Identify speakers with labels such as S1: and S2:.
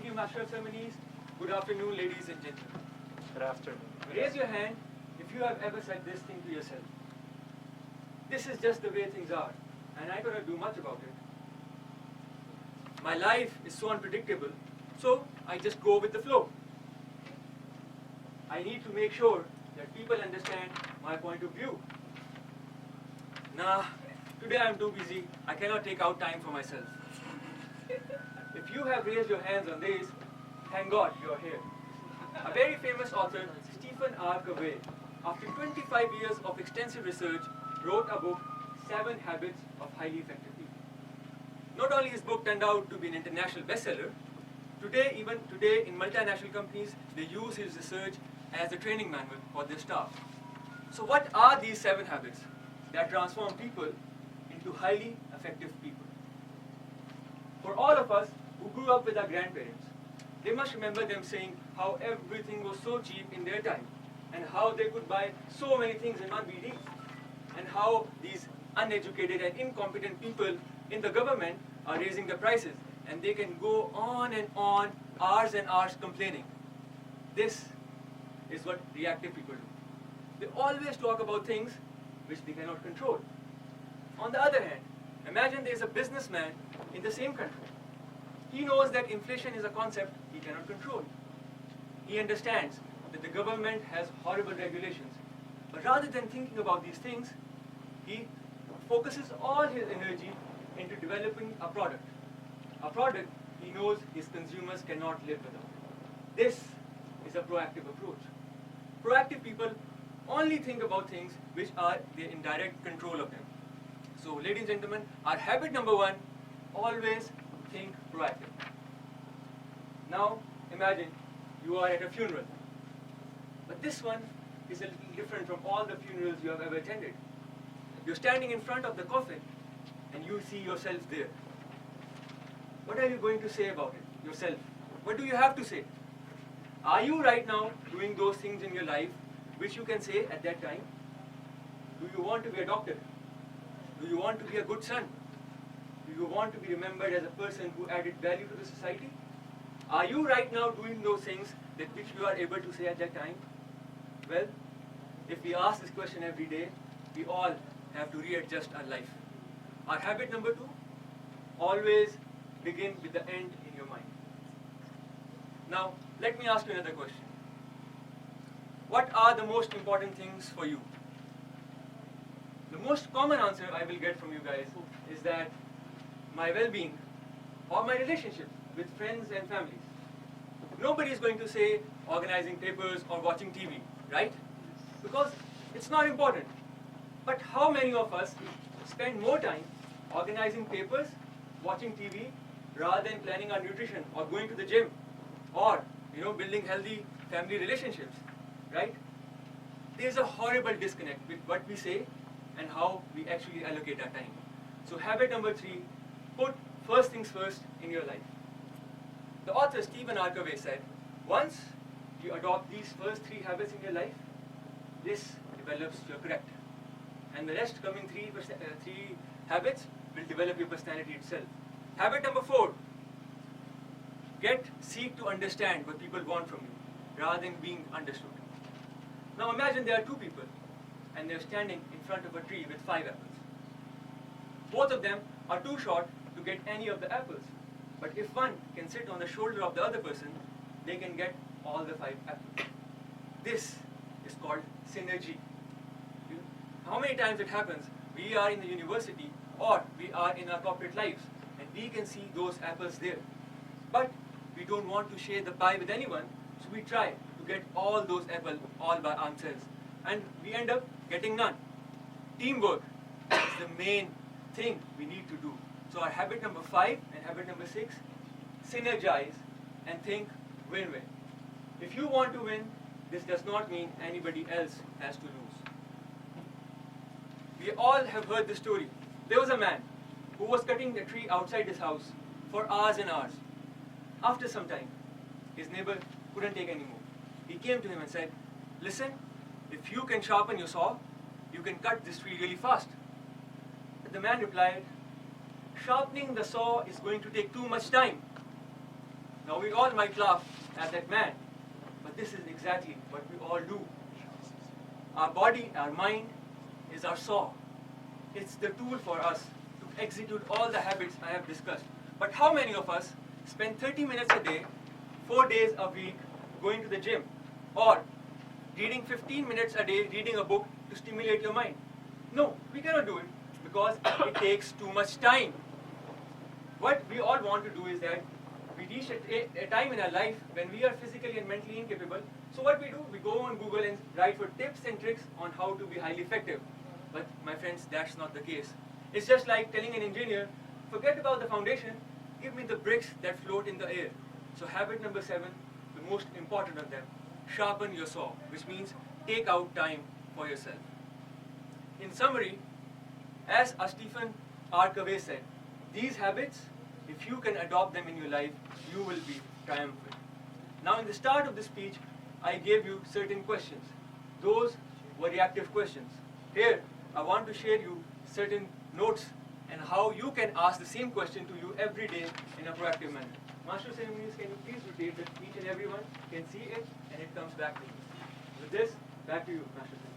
S1: Thank you, Master of Ceremonies. Good afternoon, ladies and gentlemen.
S2: Good afternoon.
S1: Raise your hand if you have ever said this thing to yourself. This is just the way things are, and I cannot do much about it. My life is so unpredictable, so I just go with the flow. I need to make sure that people understand my point of view. Nah, today I'm too busy. I cannot take out time for myself. If you have raised your hands on this, thank God you're here. A very famous author, Stephen R. Covey, after 25 years of extensive research, wrote a book, 7 Habits of Highly Effective People. Not only his book turned out to be an international bestseller, even today in multinational companies, they use his research as a training manual for their staff. So what are these 7 habits that transform people into highly effective people? For all of us who grew up with our grandparents, they must remember them saying how everything was so cheap in their time, and how they could buy so many things in one BD, and how these uneducated and incompetent people in the government are raising the prices, and they can go on and on, hours and hours complaining. This is what reactive people do. They always talk about things which they cannot control. On the other hand, imagine there is a businessman in the same country. He knows that inflation is a concept he cannot control. He understands that the government has horrible regulations. But rather than thinking about these things, he focuses all his energy into developing a product. A product he knows his consumers cannot live without. This is a proactive approach. Proactive people only think about things which are in direct control of them. So, ladies and gentlemen, our habit number 1, always think proactive. Now, imagine you are at a funeral. But this one is a little different from all the funerals you have ever attended. You're standing in front of the coffin and you see yourself there. What are you going to say about it, yourself? What do you have to say? Are you right now doing those things in your life which you can say at that time? Do you want to be a doctor? Do you want to be a good son? Do you want to be remembered as a person who added value to the society? Are you right now doing those things which you are able to say at that time? Well, if we ask this question every day, we all have to readjust our life. Our habit number 2, always begin with the end in your mind. Now, let me ask you another question. What are the most important things for you? The most common answer I will get from you guys is that my well-being or my relationship with friends and families. Nobody is going to say organizing papers or watching TV, right? Because it's not important. But how many of us spend more time organizing papers, watching TV, rather than planning our nutrition or going to the gym or building healthy family relationships, right? There's a horrible disconnect with what we say and how we actually allocate our time. So habit number 3, put first things first in your life. The author Stephen R. Covey said, once you adopt these first 3 habits in your life, this develops your character. And the rest coming 3 habits will develop your personality itself. Habit number 4, seek to understand what people want from you, rather than being understood. Now imagine there are 2 people, and they're standing in front of a tree with 5 apples. Both of them are too short to get any of the apples. But if one can sit on the shoulder of the other person, they can get all the 5 apples. This is called synergy. How many times it happens, we are in the university or we are in our corporate lives and we can see those apples there. But we don't want to share the pie with anyone, so we try to get all those apples all by ourselves. And we end up getting none. Teamwork is the main thing we need to do. So our habit number 5 and habit number 6, synergize and think win-win. If you want to win, this does not mean anybody else has to lose. We all have heard the story. There was a man who was cutting a tree outside his house for hours and hours. After some time, his neighbor couldn't take anymore. He came to him and said, listen, if you can sharpen your saw, you can cut this tree really fast. But the man replied, sharpening the saw is going to take too much time. Now we all might laugh at that man, but this is exactly what we all do. Our body, our mind is our saw. It's the tool for us to execute all the habits I have discussed. But how many of us spend 30 minutes a day, 4 days a week going to the gym, or reading 15 minutes a day reading a book to stimulate your mind? No, we cannot do it because it takes too much time. What we all want to do is that we reach a time in our life when we are physically and mentally incapable. So what we do, we go on Google and write for tips and tricks on how to be highly effective. But my friends, that's not the case. It's just like telling an engineer, forget about the foundation, give me the bricks that float in the air. So habit number 7, the most important of them, sharpen your saw, which means take out time for yourself. In summary, as Stephen R. Covey said, these habits, if you can adopt them in your life, you will be triumphant. Now in the start of the speech, I gave you certain questions. Those were reactive questions. Here, I want to share you certain notes and how you can ask the same question to you every day in a proactive manner. Master of Ceremonies, can you please rotate that each and everyone can see it and it comes back to you. With this, back to you, Master of Ceremonies.